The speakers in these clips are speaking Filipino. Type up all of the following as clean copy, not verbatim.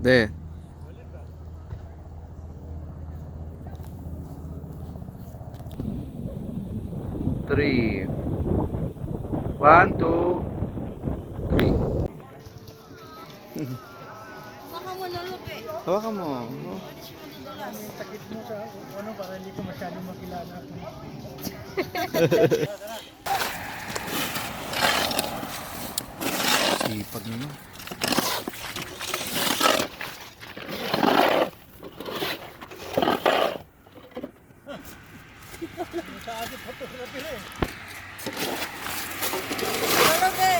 De. Three. One, two, three. Baka mo lulupi. Hawakan mo. Takip mo sa ano para hindi ko masyadong makilala. Sipag naman. Sa akin photography eh. Lulupi.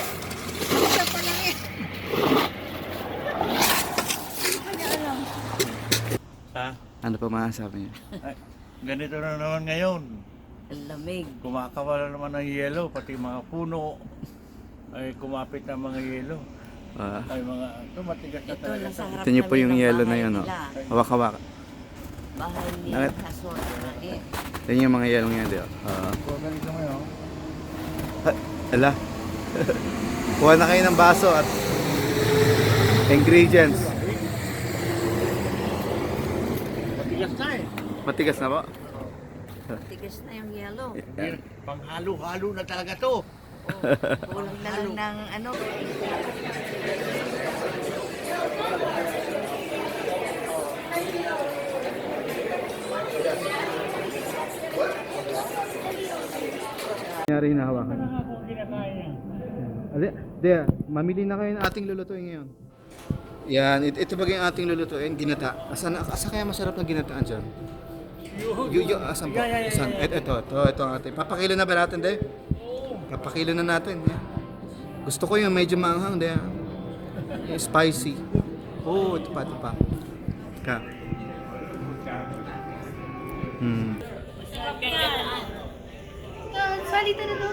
Isa pa lang eh. Hindi pa niya alam. Ha? Ano pa masasabi niya? Ay, ganito na naman ngayon. Ang lamig. Kumakawala naman ng yelo, pati mga puno ay kumapit na mga yelo. Ay mga ito matigas na Ito talaga. nasa harap Ito niyo po namin yung ng yelo na bahay yun, oh. nila. Hawak-hawak. Bahay ni Bakit? Kaso eh. Yan yung mga yelong yan, di ba? So ganito ngayon. Ala. Kuha na kayo ng baso at ingredients. Matigas na eh. Matigas na ba? Tigas na yung yelo. Panghalo-halo na talaga to. Kulang na lang ng ano. Nangyari na hawakan. Ano nga kung kinakain? De, mamili na kayo ng ating lulutuin ngayon. Yan, ito ba yung ating lulutuin? Ginata. Asa kaya masarap na ginataan dyan? Asan po? Asan? Ito ang ating. Papakilo na ba natin, de? Papakilo na natin. Yan. Gusto ko yung medyo maanghang, de. Yung spicy. Oh, ito pa. Ka. Salita na doon.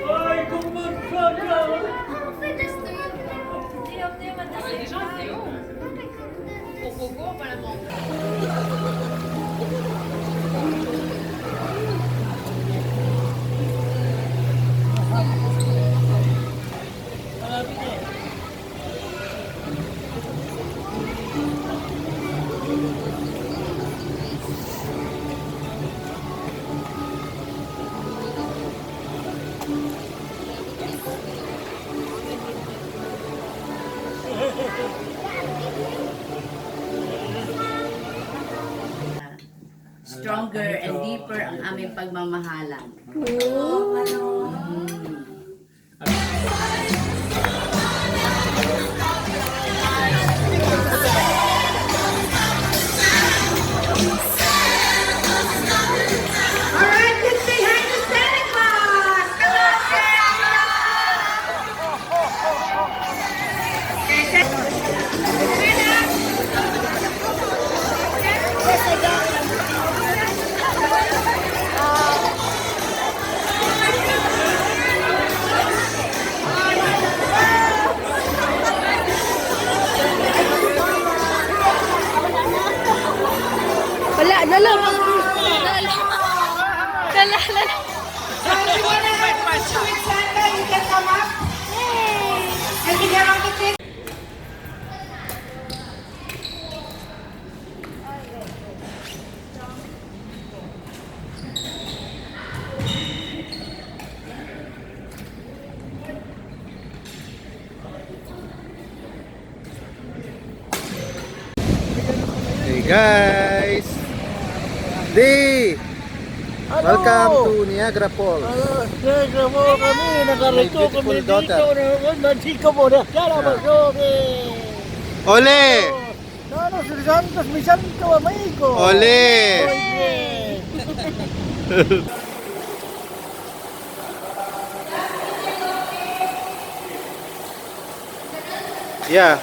Ay, kumansada! Stronger and deeper ang aming pagmamahalan. Alright, let's say hi to Santa Claus! Hello, Wala, lala. Lala, lala. So if you wanna have a picture with Santa, you can come up. And if you want to take Hey guys! Di! Welcome to Niagara Falls. Teka mo kami, nakarito My kami beautiful dito. daughter. Nandito mo na. Kala mo, Ole! Ano, si Santos, may santo, amigo. Ole! Yeah.